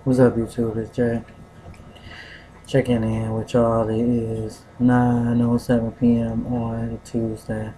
What's up, YouTube? It's Jay. Checking in with y'all. It is 9:07 p.m. on Tuesday.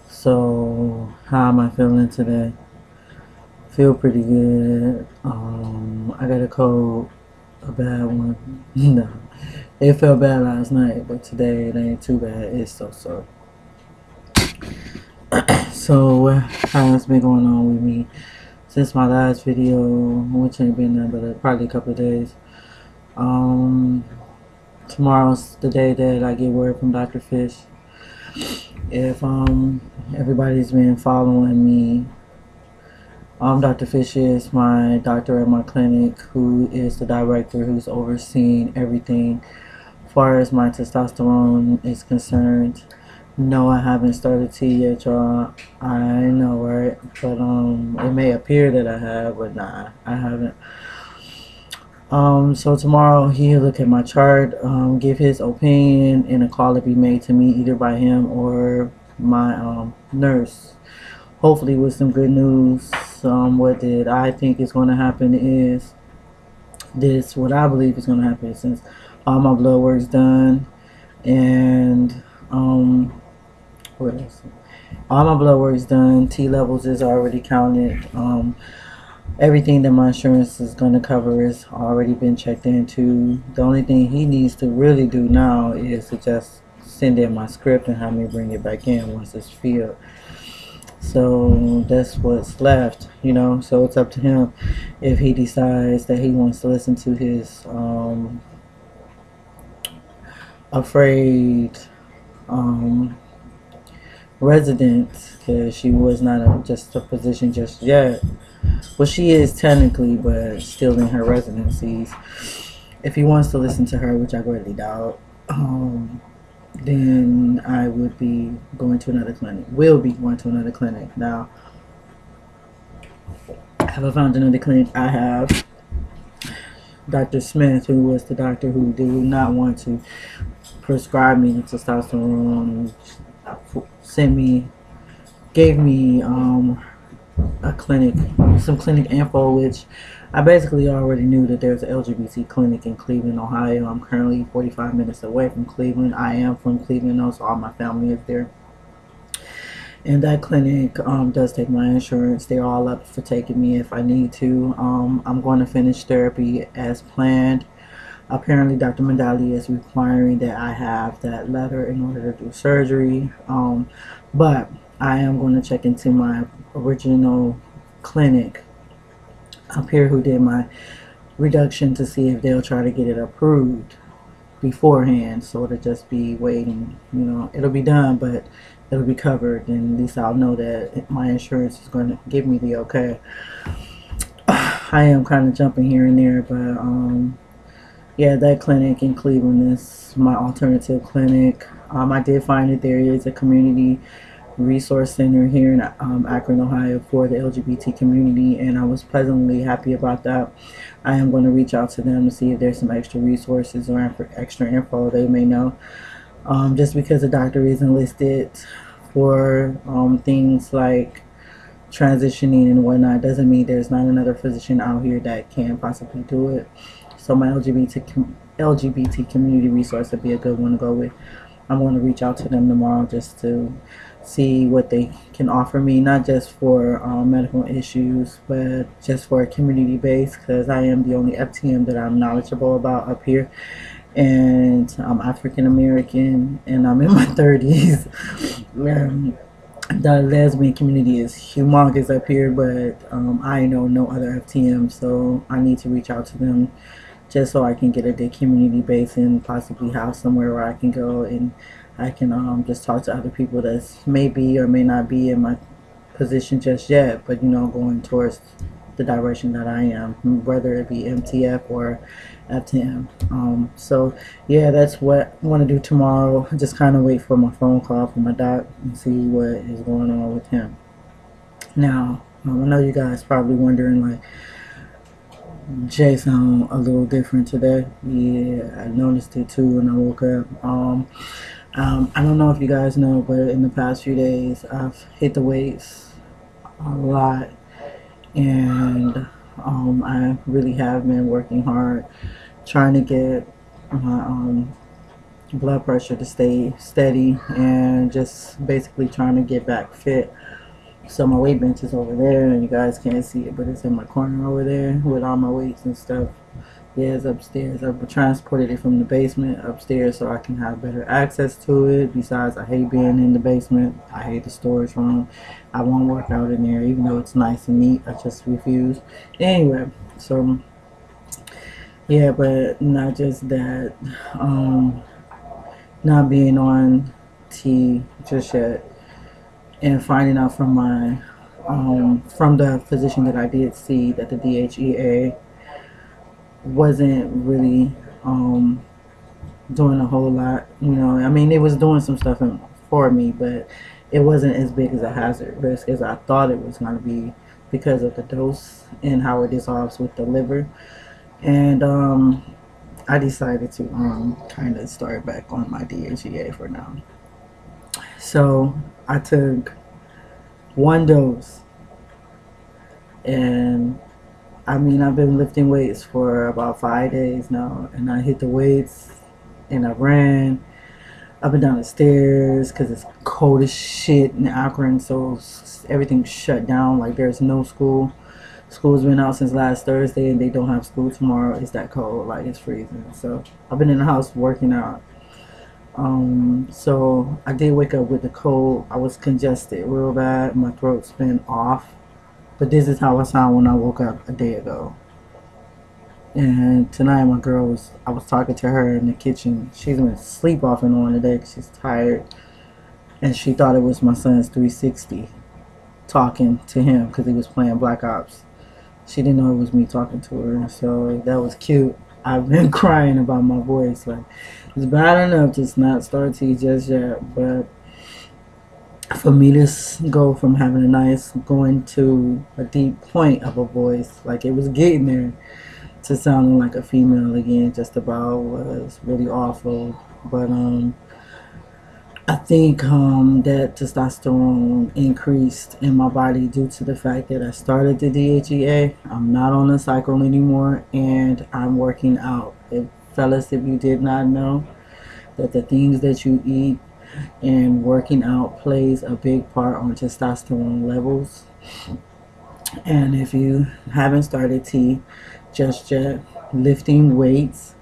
So, how am I feeling today? Feel pretty good. I got a cold, a bad one. No, it felt bad last night, but today it ain't too bad. It's so. So, what has been going on with me since my last video, which ain't been there but probably a couple of days? Um, Tomorrow's the day that I get word from Dr. Fish. If everybody's been following me, Dr. Fish is my doctor at my clinic, who is the director who's overseeing everything as far as my testosterone is concerned. No, I haven't started T yet, y'all. I know, right? But it may appear that I have, but nah, I haven't. So tomorrow he'll look at my chart, give his opinion, and a call will be made to me either by him or my nurse. Hopefully with some good news. What did I think is going to happen is this. What I believe is going to happen, since all my blood work's done, and what else? All my blood work's done. T levels is already counted. Everything that my insurance is going to cover has already been checked into. The only thing he needs to really do now is to just send in my script and have me bring it back in once it's filled. So that's what's left, so it's up to him if he decides that he wants to listen to his afraid resident, because she was not just a physician just yet. Well, she is technically, but still in her residencies. If he wants to listen to her, which I greatly doubt, then I would be going to another clinic. Will be going to another clinic. Now, have I found another clinic? I have. Dr. Smith, who was the doctor who did not want to prescribe me the testosterone, gave me a clinic, some clinic info, which I basically already knew that there's an LGBT clinic in Cleveland, Ohio. I'm currently 45 minutes away from Cleveland. I am from Cleveland, though, so all my family is there. And that clinic does take my insurance. They're all up for taking me if I need to. I'm going to finish therapy as planned. Apparently, Dr. Mandali is requiring that I have that letter in order to do surgery. But I am going to check into my original clinic up here who did my reduction to see if they'll try to get it approved beforehand, so it'll just be waiting. It'll be done, but it'll be covered, and at least I'll know that my insurance is going to give me the okay. I am kind of jumping here and there, but yeah, that clinic in Cleveland is my alternative clinic. I did find that there is a community resource center here in Akron, Ohio for the LGBT community, and I was pleasantly happy about that. I am going to reach out to them to see if there's some extra resources or extra info they may know. Just because the doctor isn't listed for things like transitioning and whatnot doesn't mean there's not another physician out here that can possibly do it. So my LGBT community resource would be a good one to go with. I'm going to reach out to them tomorrow just to see what they can offer me, not just for medical issues, but just for a community base, because I am the only FTM that I'm knowledgeable about up here, and I'm African American, and I'm in my 30s. The lesbian community is humongous up here, but I know no other FTM, so I need to reach out to them just so I can get a community base and possibly have somewhere where I can go and I can just talk to other people that may be or may not be in my position just yet, but going towards the direction that I am, whether it be MTF or FTM. So yeah, that's what I want to do tomorrow. Just kind of wait for my phone call from my doc and see what is going on with him. Now, I know you guys probably wondering, like, Jay sound a little different today. Yeah, I noticed it too when I woke up. I don't know if you guys know, but in the past few days, I've hit the weights a lot, and I really have been working hard trying to get my blood pressure to stay steady and just basically trying to get back fit. So my weight bench is over there, and you guys can't see it, but it's in my corner over there with all my weights and stuff. Yeah, it's upstairs. I've transported it from the basement upstairs so I can have better access to it. Besides, I hate being in the basement. I hate the storage room. I won't work out in there, even though it's nice and neat. I just refuse. Anyway, so yeah, but not just that. Not being on T just yet, and finding out from my from the physician that I did see that the DHEA wasn't really doing a whole lot. You know, I mean, it was doing some stuff for me, but it wasn't as big as a hazard risk as I thought it was going to be because of the dose and how it dissolves with the liver. And I decided to kind of start back on my DHEA for now. So I took one dose, and I mean, I've been lifting weights for about 5 days now, and I hit the weights and I ran up and down the stairs because it's cold as shit in Akron, so everything's shut down. Like, there's no school. School's been out since last Thursday, and they don't have school tomorrow. It's that cold, like it's freezing. So I've been in the house working out. So I did wake up with the cold. I was congested real bad. My throat's been off. But this is how I sound when I woke up a day ago. And tonight I was talking to her in the kitchen. She's been asleep off and on today because she's tired. And she thought it was my son's 360 talking to him because he was playing Black Ops. She didn't know it was me talking to her. So that was cute. I've been crying about my voice. Like, it's bad enough to not start T just yet. But for me to go from having a nice, going to a deep point of a voice, like it was getting there, to sounding like a female again, just about, was really awful. But I think that testosterone increased in my body due to the fact that I started the DHEA. I'm not on a cycle anymore, and I'm working out. Fellas, if you did not know, that the things that you eat and working out plays a big part on testosterone levels. And if you haven't started T just yet, lifting weights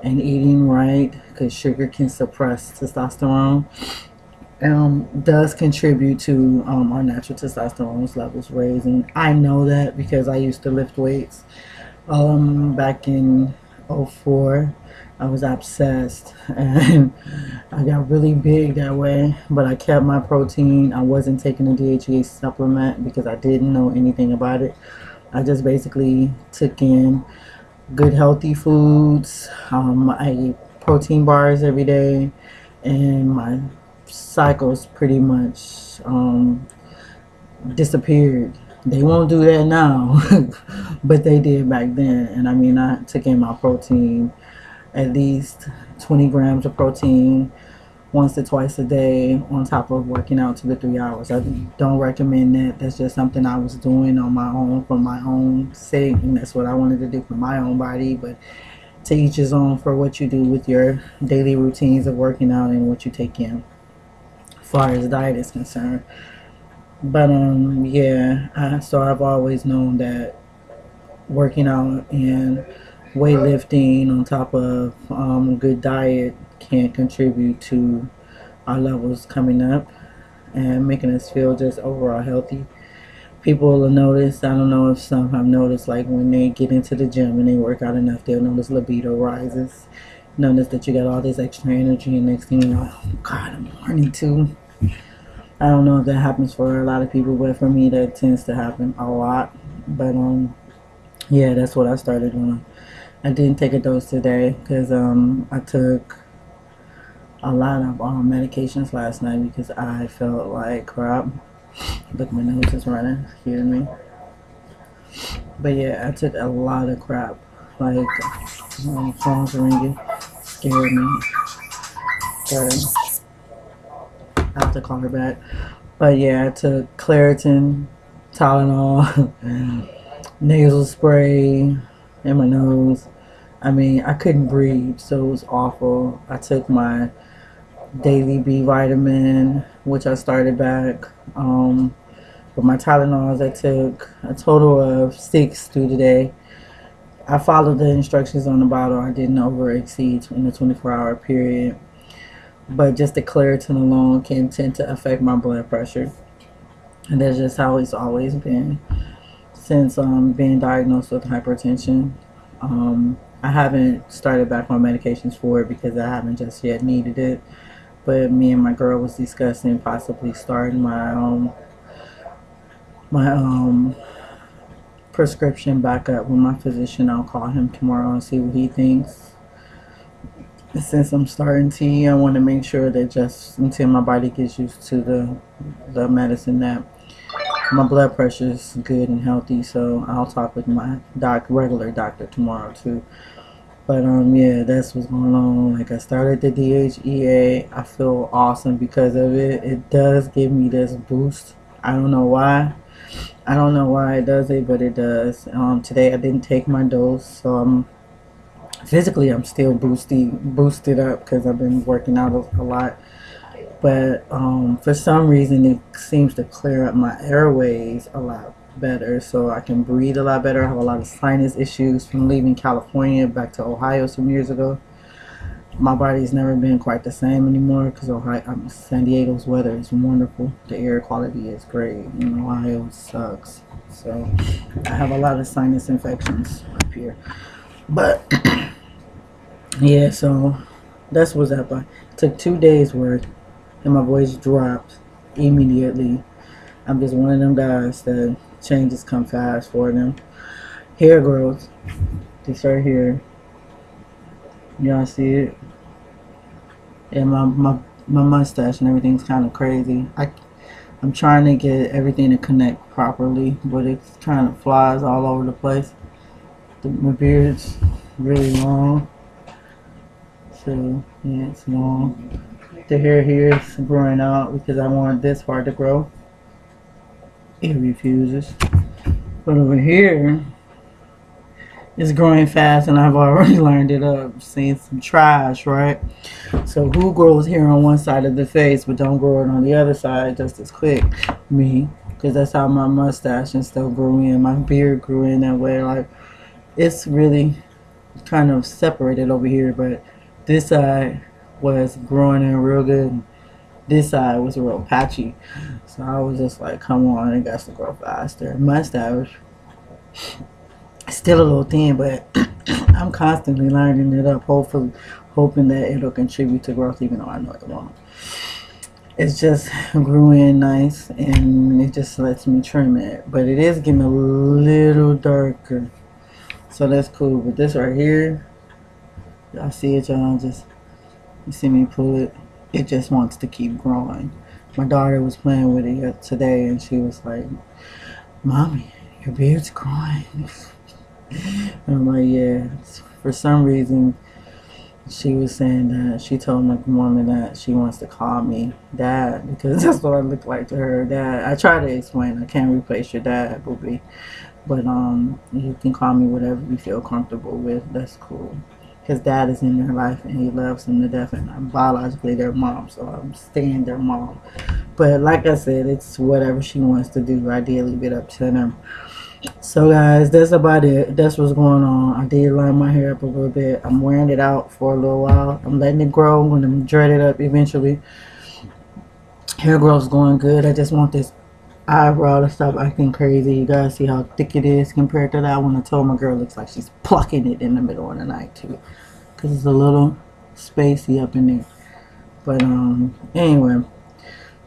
and eating right, because sugar can suppress testosterone, does contribute to our natural testosterone levels raising. I know that because I used to lift weights back in '04. I was obsessed, and I got really big that way, but I kept my protein. I wasn't taking a DHEA supplement because I didn't know anything about it. I just basically took in good healthy foods. I ate protein bars every day, and my cycles pretty much disappeared. They won't do that now, but they did back then. And I mean, I took in my protein, at least 20 grams of protein once or twice a day, on top of working out 2 to 3 hours. I don't recommend that. That's just something I was doing on my own for my own sake, and that's what I wanted to do for my own body. But to each his own for what you do with your daily routines of working out and what you take in as far as diet is concerned. But yeah, so I've always known that working out and weightlifting on top of a good diet can contribute to our levels coming up and making us feel just overall healthy. People will notice, I don't know if some have noticed, like when they get into the gym and they work out enough, they'll notice libido rises. Notice that you got all this extra energy, and next thing you know, oh God, I'm horny too. I don't know if that happens for a lot of people, but for me that tends to happen a lot. But yeah, that's what I started doing. I didn't take a dose today because I took a lot of medications last night because I felt like crap. Look, my nose is running, excuse me. But yeah, I took a lot of crap. Like, phone's ringing, scared me. Sorry, I have to call her back. But yeah, I took Claritin, Tylenol, nasal spray in my nose. I mean, I couldn't breathe, so it was awful. I took my daily B vitamin, which I started back. With my Tylenols, I took a total of 6 through the day. I followed the instructions on the bottle. I didn't over exceed in the 24-hour period. But just the Claritin alone can tend to affect my blood pressure. And that's just how it's always been since being diagnosed with hypertension. I haven't started back on medications for it because I haven't just yet needed it. But me and my girl was discussing possibly starting my prescription back up with my physician. I'll call him tomorrow and see what he thinks. And since I'm starting tea, I want to make sure that just until my body gets used to the medicine, that my blood pressure is good and healthy. So I'll talk with my regular doctor tomorrow too. But yeah, that's what's going on. Like, I started the DHEA. I feel awesome because of it. It does give me this boost. I don't know why. I don't know why it does it, but it does. Today I didn't take my dose, so physically I'm still boosted up because I've been working out a lot. But for some reason it seems to clear up my airways a lot better, so I can breathe a lot better. I have a lot of sinus issues from leaving California back to Ohio some years ago. My body's never been quite the same anymore because San Diego's weather is wonderful. The air quality is great. And Ohio sucks. So I have a lot of sinus infections up here. But yeah, so that's what's up. I took 2 days worth and my voice dropped immediately. I'm just one of them guys that changes come fast for them. Hair growth. This right here. Y'all see it? And my mustache and everything's kind of crazy. I'm trying to get everything to connect properly, but it's kind of flies all over the place. My beard's really long, so yeah, it's long. The hair here is growing out because I want this part to grow. It refuses. But over here, it's growing fast, and I've already learned it up. Seen some trash, right? So who grows hair on one side of the face but don't grow it on the other side just as quick? Me, because that's how my mustache and stuff grew in. My beard grew in that way. Like, it's really kind of separated over here, but this side was growing in real good. This side was real patchy. So I was just like, come on, it got to grow faster. Mustache still a little thin, but I'm constantly lining it up, hopefully hoping that it'll contribute to growth, even though I know it won't. It's just grew in nice, and it just lets me trim it, but it is getting a little darker, so that's cool. But this right here, y'all see it, y'all? Just, you see me pull it, it just wants to keep growing. My daughter was playing with it today, and she was like, "Mommy, your beard's growing." And I'm like, yeah. For some reason, she was saying that she told my woman that she wants to call me dad because that's what I look like to her. Dad. I try to explain I can't replace your dad, booby, but you can call me whatever you feel comfortable with. That's cool. His dad is in their life and he loves them to death, and I'm biologically their mom, so I'm staying their mom. But like I said, it's whatever she wants to do. Ideally, leave it up to them. So guys, that's about it. That's what's going on. I did line my hair up a little bit. I'm wearing it out for a little while. I'm letting it grow. I'm going to dread it up eventually. Hair growth's going good. I just want this eyebrow to stop acting crazy. You guys see how thick it is compared to that one. I told my girl it looks like she's plucking it in the middle of the night too, because it's a little spacey up in there. But anyway,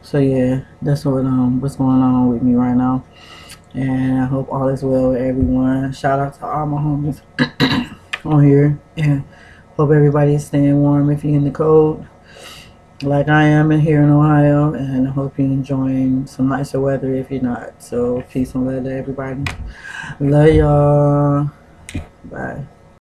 so yeah, that's what's going on with me right now. And I hope all is well with everyone. Shout out to all my homies on here. And hope everybody is staying warm if you're in the cold, like I am in here in Ohio. And I hope you're enjoying some nicer weather if you're not. So peace and love to everybody. Love y'all. Bye.